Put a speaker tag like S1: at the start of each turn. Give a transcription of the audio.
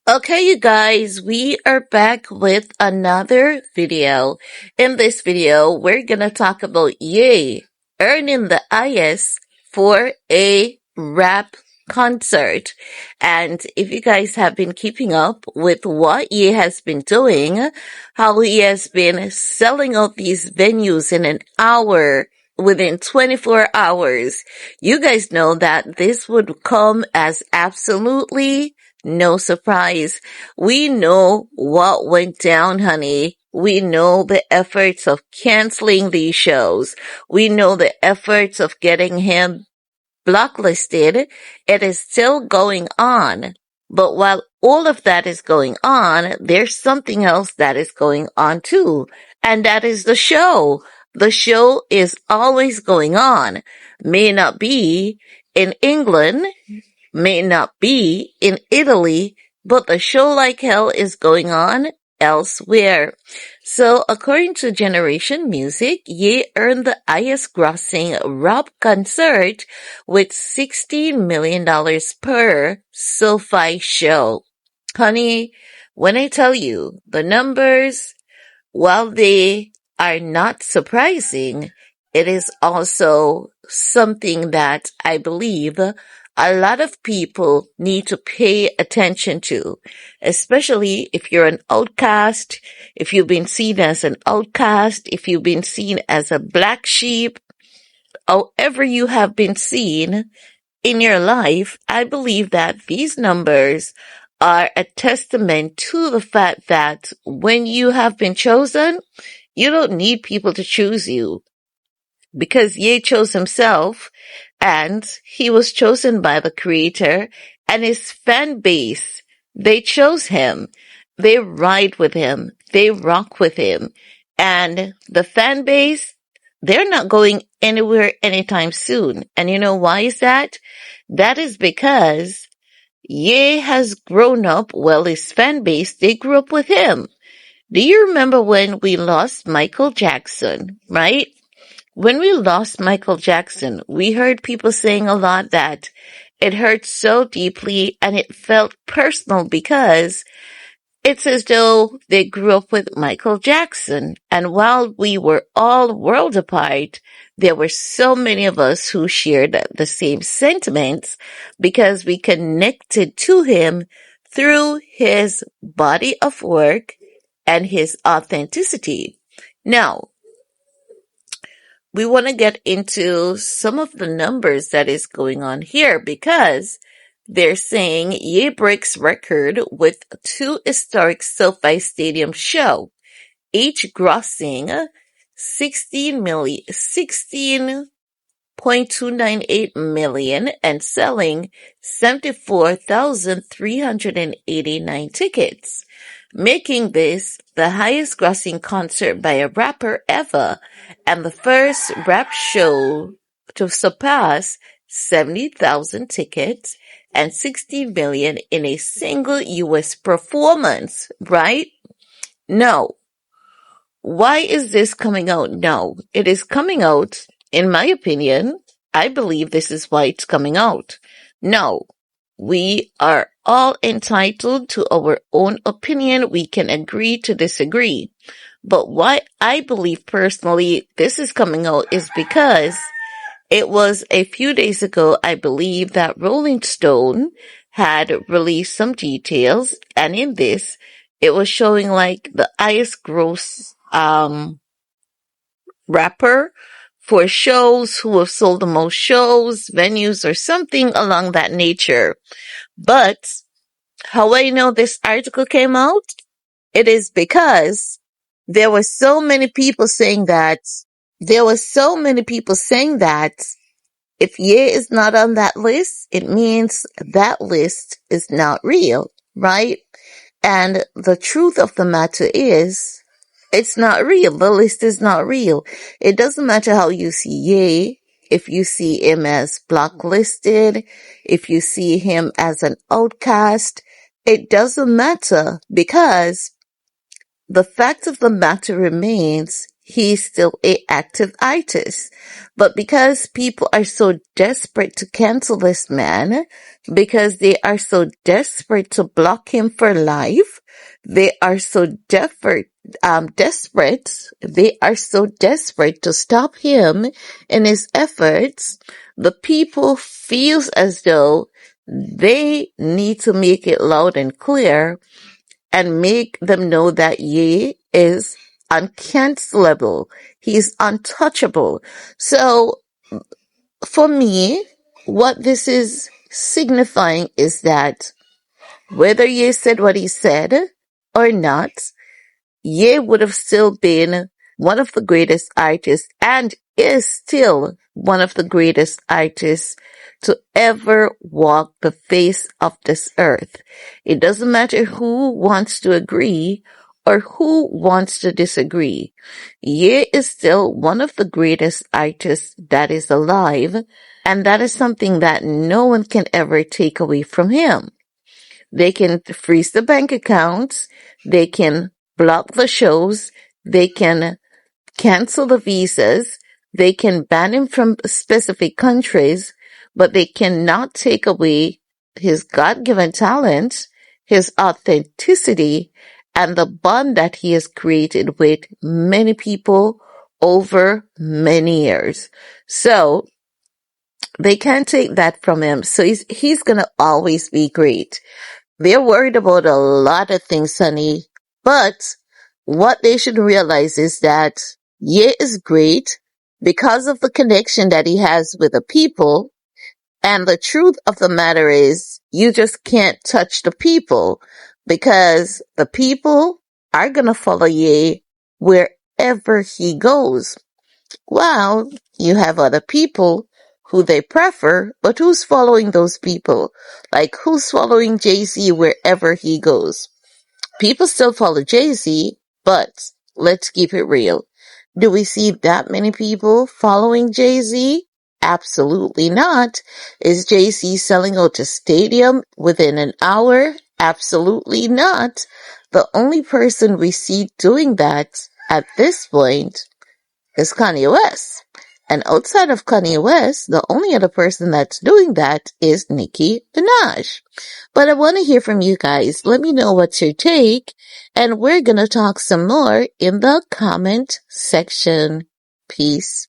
S1: Okay, you guys, we are back with another video. In this video, we're gonna talk about Ye earning the IS for a rap concert. And if you guys have been keeping up with what Ye has been doing, how he has been selling out these venues in an hour, within 24 hours, you guys know that this would come as absolutely no surprise. We know what went down, honey. We know the efforts of canceling these shows. We know the efforts of getting him blacklisted. It is still going on. But while all of that is going on, there's something else that is going on too. And that is the show. The show is always going on. May not be in England, may not be in Italy, but the show like hell is going on elsewhere. So according to Generation Music, Ye earned the highest grossing rap concert with $16 million per SoFi show. Honey, when I tell you the numbers, while they are not surprising, it is also something that I believe a lot of people need to pay attention to, especially if you're an outcast, if you've been seen as an outcast, if you've been seen as a black sheep, however you have been seen in your life. I believe that these numbers are a testament to the fact that when you have been chosen, you don't need people to choose you, because Ye chose himself, and he was chosen by the creator and his fan base. They chose him. They ride with him. They rock with him. And the fan base, they're not going anywhere anytime soon. And you know why is that? That is because Ye has grown up, well, his fan base, they grew up with him. Do you remember when we lost Michael Jackson, right? When we lost Michael Jackson, we heard people saying a lot that it hurt so deeply and it felt personal because it's as though they grew up with Michael Jackson. And while we were all worlds apart, there were so many of us who shared the same sentiments because we connected to him through his body of work and his authenticity. Now, we want to get into some of the numbers that is going on here because they're saying Ye breaks record with two historic SoFi Stadium show, each grossing 16.298 million and selling 74,389 tickets, making this the highest grossing concert by a rapper ever and the first rap show to surpass 70,000 tickets and 60 million in a single US performance, right? No. Why is this coming out now? It is coming out, in my opinion, I believe this is why it's coming out. No, we are all entitled to our own opinion. We can agree to disagree. But why I believe personally this is coming out is because it was a few days ago, I believe, that Rolling Stone had released some details, and in this, it was showing like the highest gross rapper for shows, who have sold the most shows, venues, or something along that nature. But how I know this article came out? It is because there were so many people saying that, if Ye is not on that list, it means that list is not real, right? And the truth of the matter is, it's not real. The list is not real. It doesn't matter how you see Ye, if you see him as blacklisted, if you see him as an outcast, it doesn't matter, because the fact of the matter remains, he's still a active artist. But because people are so desperate to cancel this man, because they are so desperate to block him for life, they are so they are so desperate to stop him in his efforts, the people feels as though they need to make it loud and clear and make them know that Ye is uncancelable. He's untouchable. So for me, what this is signifying is that whether Ye said what he said or not, Ye would have still been one of the greatest artists and is still one of the greatest artists to ever walk the face of this earth. It doesn't matter who wants to agree or who wants to disagree. Ye is still one of the greatest artists that is alive, and that is something that no one can ever take away from him. They can freeze the bank accounts, they can block the shows, they can cancel the visas, they can ban him from specific countries, but they cannot take away his God-given talent, his authenticity, and the bond that he has created with many people over many years. So they can't take that from him. So he's gonna always be great. They're worried about a lot of things, honey. But what they should realize is that Ye is great because of the connection that he has with the people. And the truth of the matter is you just can't touch the people because the people are going to follow Ye wherever he goes. Well, you have other people who they prefer, but who's following those people? Like, who's following Jay-Z wherever he goes? People still follow Jay-Z, but let's keep it real. Do we see that many people following Jay-Z? Absolutely not. Is Jay-Z selling out a stadium within an hour? Absolutely not. The only person we see doing that at this point is Kanye West. And outside of Kanye West, the only other person that's doing that is Nicki Minaj. But I want to hear from you guys. Let me know what's your take. And we're going to talk some more in the comment section. Peace.